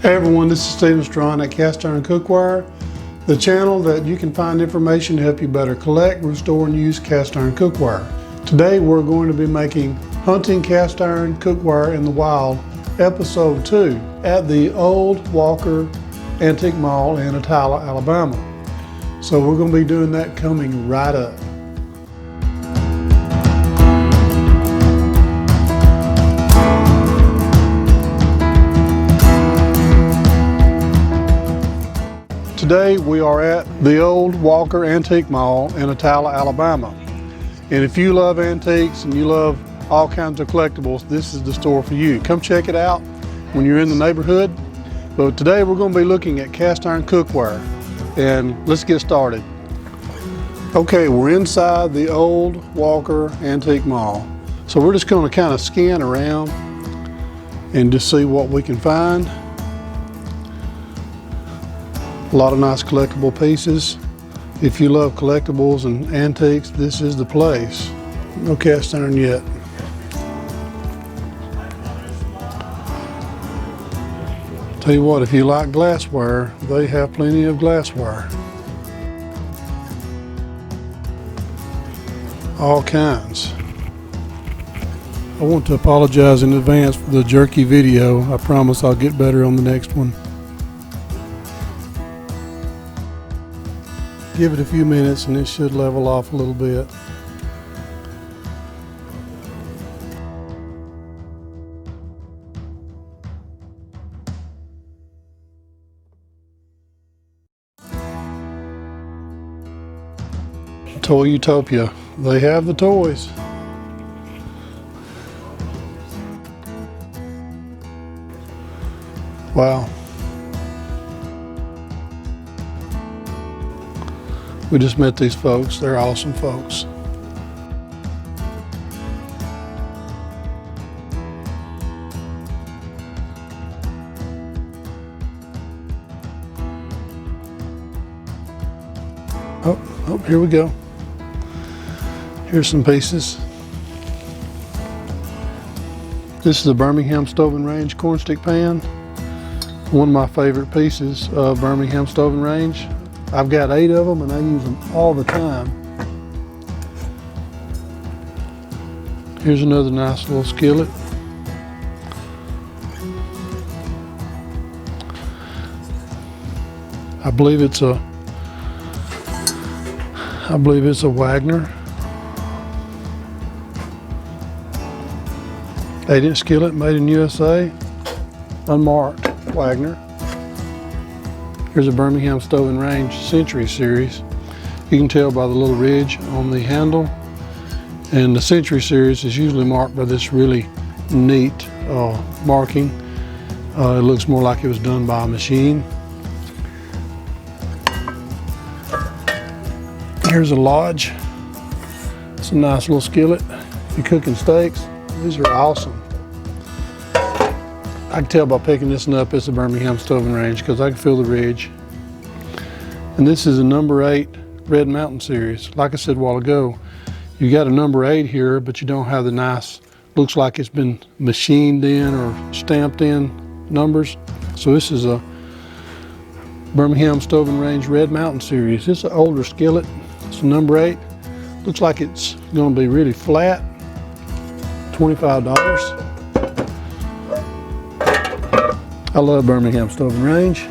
Hey everyone, this is Stephen Strawn at Cast Iron Cookware, the channel that you can find information to help you better collect, restore, and use cast iron cookware. Today we're going to be making Hunting Cast Iron Cookware in the Wild, Episode 2 at the Olde Walker Antique Mall in Attalla, Alabama. So we're going to be doing that coming right up. Today we are at the Olde Walker Antique Mall in Attalla, Alabama. And if you love antiques and you love all kinds of collectibles, this is the store for you. Come check it out when you're in the neighborhood. But today we're going to be looking at cast iron cookware. And let's get started. Okay, we're inside the Olde Walker Antique Mall. So we're just going to kind of scan around and just see what we can find. A lot of nice collectible pieces. If you love collectibles and antiques, this is the place. No cast iron yet. Tell you what, if you like glassware, they have plenty of glassware. All kinds. I want to apologize in advance for the jerky video. I promise I'll get better on the next one. Give it a few minutes and it should level off a little bit. Toy Utopia. They have the toys. Wow. We just met these folks. They're awesome folks. Oh, here we go. Here's some pieces. This is a Birmingham Stove and Range Cornstick pan. One of my favorite pieces of Birmingham Stove and Range. I've got 8 of them and I use them all the time. Here's another nice little skillet. I believe it's a Wagner. 8-inch skillet made in USA. Unmarked Wagner. Here's a Birmingham Stove and Range Century Series. You can tell by the little ridge on the handle. And the Century Series is usually marked by this really neat marking. It looks more like it was done by a machine. Here's a Lodge. It's a nice little skillet. If you're cooking steaks, these are awesome. I can tell by picking this one up it's a Birmingham Stove and Range because I can feel the ridge. And this is a number 8 Red Mountain series. Like I said a while ago, you got a number 8 here, but you don't have the nice, looks like it's been machined in or stamped in numbers. So this is a Birmingham Stove and Range Red Mountain series. It's an older skillet. It's a number 8. Looks like it's going to be really flat. $25. I love Birmingham Stove and Range.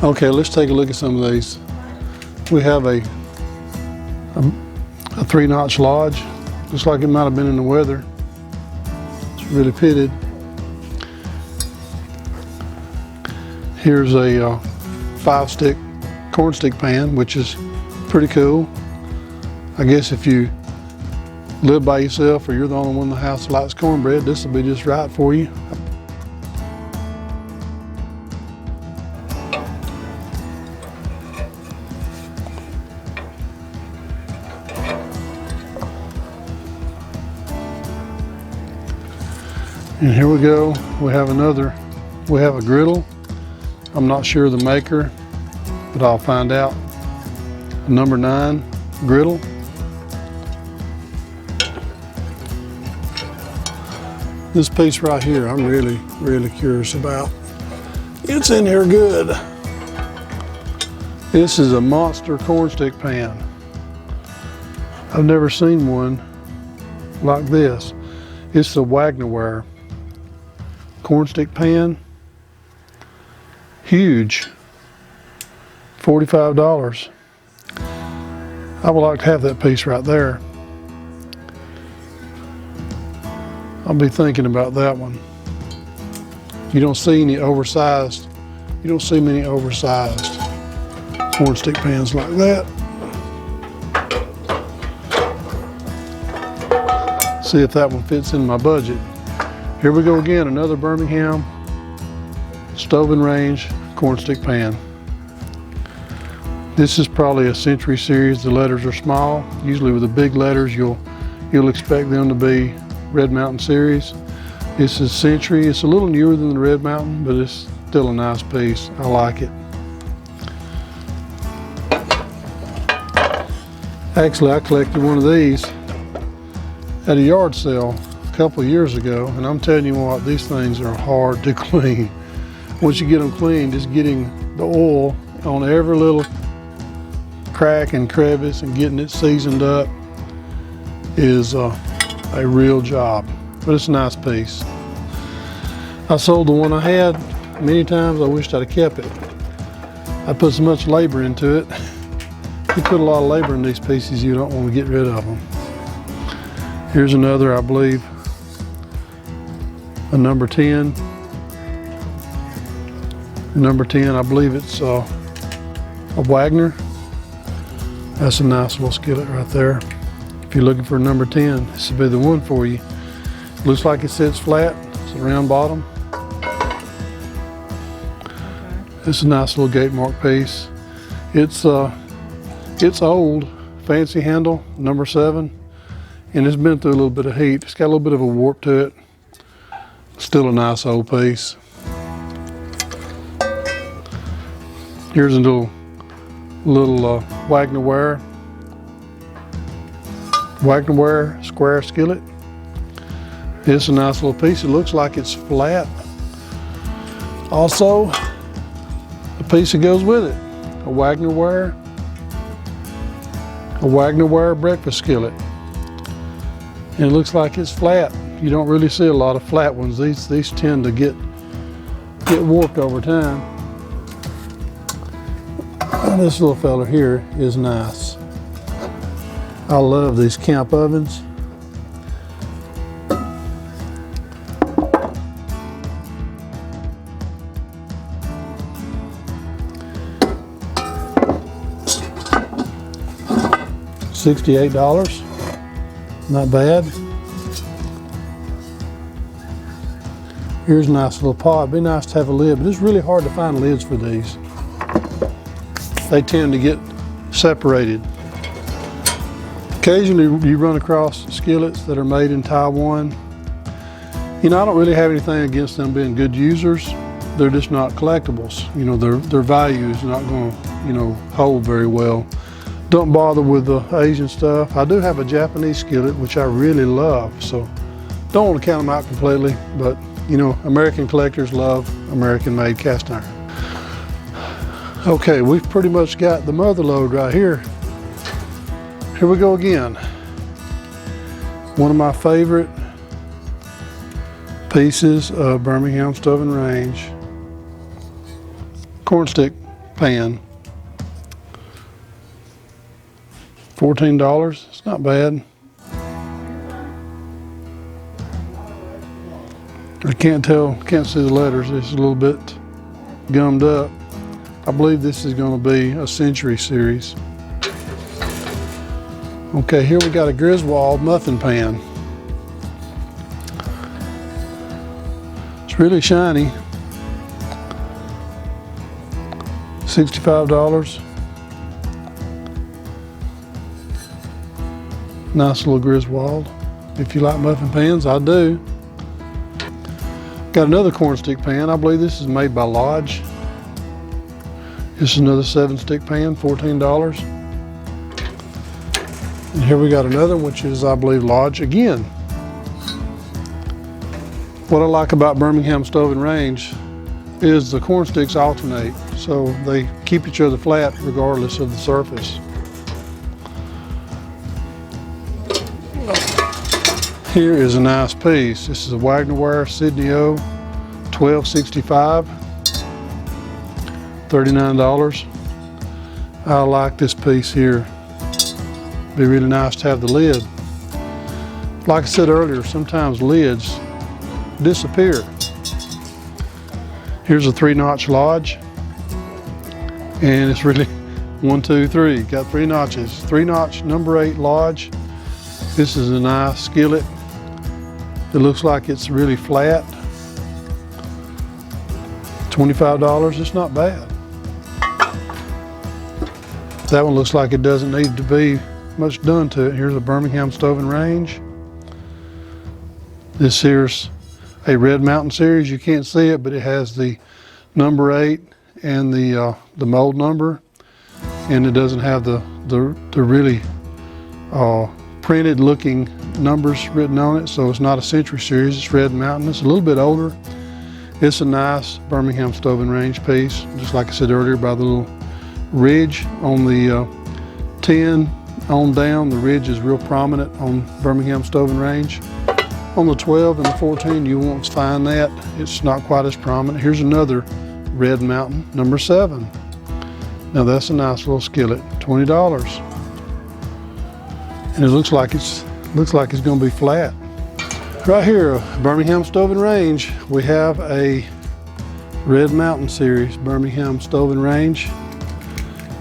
Okay, let's take a look at some of these. We have a 3-notch Lodge. Looks like it might have been in the weather. Really pitted. Here's a 5-stick cornstick pan, which is pretty cool. I guess if you live by yourself or you're the only one in the house that likes cornbread, this will be just right for you. And here we go, we have a griddle. I'm not sure the maker, but I'll find out. Number 9 griddle. This piece right here, I'm really curious about. It's in here good. This is a monster cornstick pan. I've never seen one like this. It's the Wagner Ware cornstick pan. Huge. $45. I would like to have that piece right there. I'll be thinking about that one. You don't see many oversized cornstick pans like that. See if that one fits in my budget. Here we go again, another Birmingham stove and range cornstick pan. This is probably a Century series. The letters are small. Usually with the big letters, you'll expect them to be Red Mountain series. This is Century. It's a little newer than the Red Mountain, but it's still a nice piece. I like it. Actually, I collected one of these at a yard sale a couple of years ago, and I'm telling you what, these things are hard to clean. Once you get them clean, just getting the oil on every little crack and crevice and getting it seasoned up is a real job, but it's a nice piece. I sold the one I had many times. I wished I'd have kept it. I put so much labor into it. You put a lot of labor in these pieces, you don't want to get rid of them. Here's another, I believe, a number 10. Number 10, I believe it's a Wagner. That's a nice little skillet right there. If you're looking for a number 10, this will be the one for you. Looks like it sits flat. It's a round bottom. It's a nice little gate mark piece. It's old, fancy handle, number 7, and it's been through a little bit of heat. It's got a little bit of a warp to it. Still a nice old piece. Here's a little Wagner Ware square skillet. It's a nice little piece. It looks like it's flat. Also, a piece that goes with it, a Wagner Ware breakfast skillet. And it looks like it's flat. You don't really see a lot of flat ones. These tend to get warped over time. And this little fella here is nice. I love these camp ovens. $68, not bad. Here's a nice little pot. It'd be nice to have a lid, but it's really hard to find lids for these. They tend to get separated. Occasionally you run across skillets that are made in Taiwan. You know, I don't really have anything against them being good users. They're just not collectibles. You know, their value is not going to, hold very well. Don't bother with the Asian stuff. I do have a Japanese skillet, which I really love, so don't want to count them out completely, but American collectors love American-made cast iron. Okay, we've pretty much got the mother load right here. Here we go again. One of my favorite pieces of Birmingham stove and range cornstick pan. $14, it's not bad. I can't see the letters. It's a little bit gummed up. I believe this is going to be a Century series. Okay, here we got a Griswold muffin pan. It's really shiny. $65. Nice little Griswold. If you like muffin pans, I do. Got another cornstick pan. I believe this is made by Lodge. This is another 7-stick pan, $14. And here we got another one, which is, I believe, Lodge again. What I like about Birmingham Stove and Range is the corn sticks alternate, so they keep each other flat regardless of the surface. Here is a nice piece. This is a Wagner Ware Sydney O 1265, $39. I like this piece here. Be really nice to have the lid. Like I said earlier, sometimes lids disappear. Here's a 3-notch Lodge, and it's really 1, 2, 3. Got 3 notches. 3-notch number 8 Lodge. This is a nice skillet. It looks like it's really flat. $25. It's not bad. That one looks like it doesn't need to be much done to it. Here's a Birmingham Stove and Range. This here's a Red Mountain series. You can't see it, but it has the number 8 and the mold number, and it doesn't have the really printed looking numbers written on it, so it's not a Century series. It's Red Mountain. It's a little bit older. It's a nice Birmingham Stove and Range piece, just like I said earlier, by the little ridge on the 10 on down. The ridge is real prominent on Birmingham Stove and Range. On the 12 and the 14, you won't find that. It's not quite as prominent. Here's another Red Mountain, number 7. Now that's a nice little skillet, $20. And it looks like it's going to be flat. Right here, Birmingham Stove and Range, we have a Red Mountain series Birmingham Stove and Range.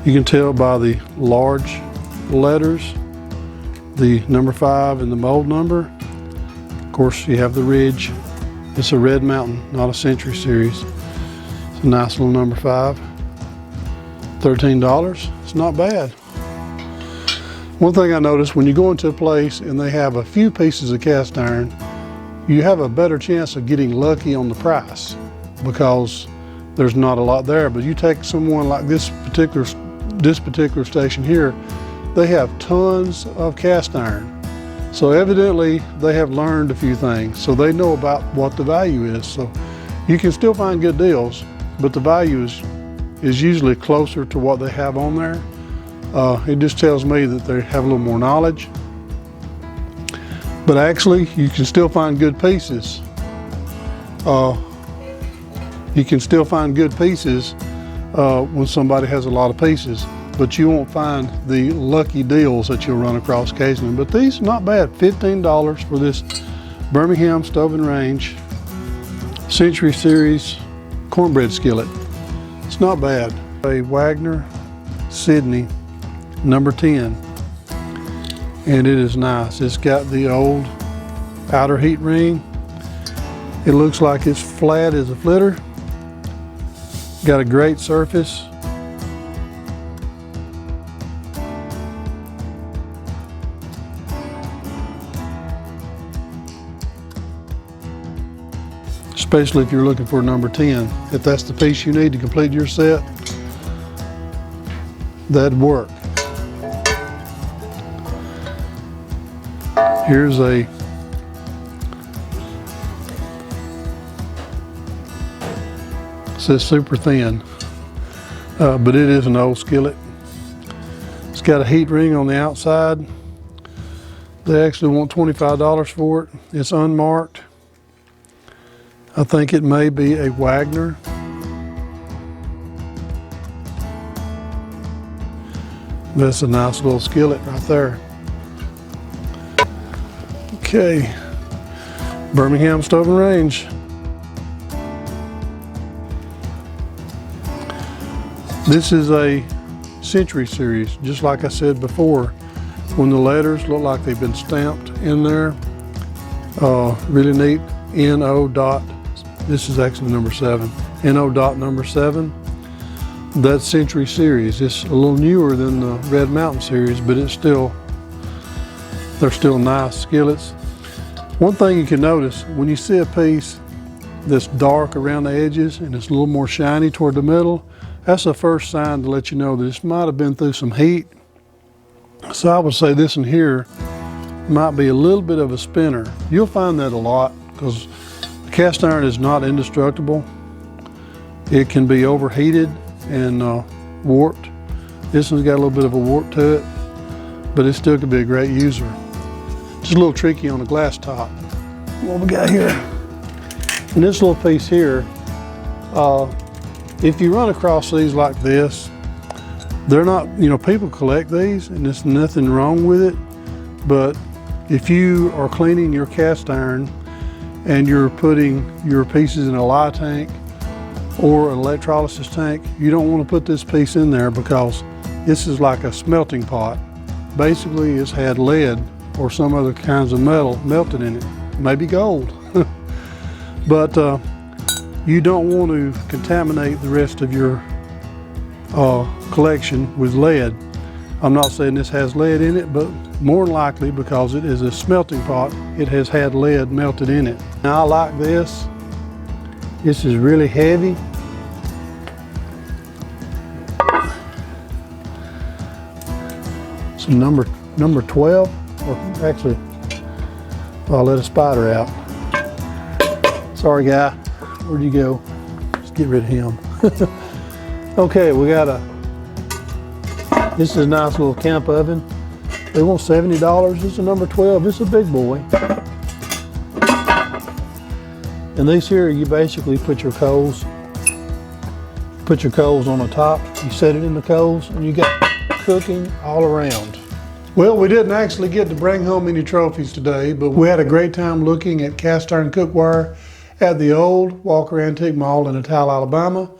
You can tell by the large letters, the number 5 and the mold number. Of course, you have the ridge. It's a Red Mountain, not a Century series. It's a nice little number 5. $13. It's not bad. One thing I noticed, when you go into a place and they have a few pieces of cast iron, you have a better chance of getting lucky on the price because there's not a lot there. But you take someone like this particular station here, they have tons of cast iron. So evidently they have learned a few things, so they know about what the value is. So you can still find good deals, but the value is usually closer to what they have on there. It just tells me that they have a little more knowledge. But actually, you can still find good pieces. You can still find good pieces when somebody has a lot of pieces, but you won't find the lucky deals that you'll run across occasionally. But these, not bad. $15 for this Birmingham Stove and Range Century Series cornbread skillet. It's not bad. A Wagner Sydney number 10, and it is nice. It's got the old outer heat ring. It looks like it's flat as a flitter. Got a great surface. Especially if you're looking for number 10. If that's the piece you need to complete your set, that'd work. Here's a says super thin, but it is an old skillet. It's got a heat ring on the outside. They actually want $25 for it. It's unmarked. I think it may be a Wagner. That's a nice little skillet right there. Okay, Birmingham Stove and Range. This is a Century series, just like I said before. When the letters look like they've been stamped in there, really neat. NO dot. This is actually number 7. NO dot number 7. That's Century series. It's a little newer than the Red Mountain series, but it's still, they're still nice skillets. One thing you can notice when you see a piece that's dark around the edges and it's a little more shiny toward the middle, that's the first sign to let you know that this might have been through some heat. So I would say this in here might be a little bit of a spinner. You'll find that a lot because the cast iron is not indestructible. It can be overheated and warped. This one's got a little bit of a warp to it, but it still could be a great user. Just a little tricky on the glass top. What we got here? And this little piece here, if you run across these like this, they're not, people collect these and there's nothing wrong with it, but if you are cleaning your cast iron and you're putting your pieces in a lye tank or an electrolysis tank, you don't want to put this piece in there because this is like a smelting pot. Basically, it's had lead or some other kinds of metal melted in it, maybe gold. But you don't want to contaminate the rest of your collection with lead. I'm not saying this has lead in it, but more than likely, because it is a smelting pot, it has had lead melted in it. Now I like this. This is really heavy. Some number 12, or actually, I'll let a spider out. Sorry guy, where'd you go? Let's get rid of him. Okay, we got this is a nice little camp oven. They want $70. It's a number 12, it's a big boy. And these here, you basically put your coals on the top, you set it in the coals, and you got cooking all around. Well, we didn't actually get to bring home any trophies today, but we had a great time looking at cast iron cookware at the Olde Walker Antique Mall in Attalla, Alabama.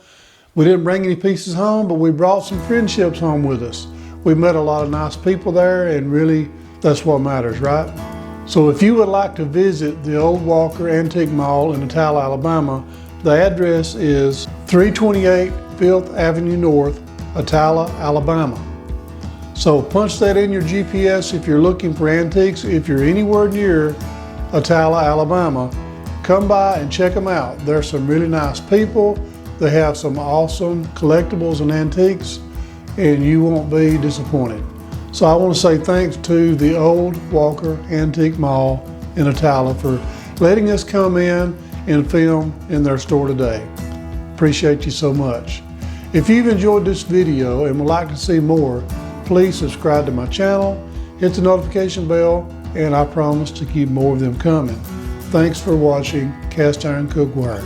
We didn't bring any pieces home, but we brought some friendships home with us. We met a lot of nice people there, and really, that's what matters, right? So if you would like to visit the Olde Walker Antique Mall in Attalla, Alabama, the address is 328 5th Avenue North, Attalla, Alabama. So punch that in your GPS if you're looking for antiques. If you're anywhere near Attalla, Alabama, come by and check them out. There's some really nice people. They have some awesome collectibles and antiques, and you won't be disappointed. So I want to say thanks to the Olde Walker Antique Mall in Attalla for letting us come in and film in their store today. Appreciate you so much. If you've enjoyed this video and would like to see more, please subscribe to my channel, hit the notification bell, and I promise to keep more of them coming. Thanks for watching Cast Iron Cookware.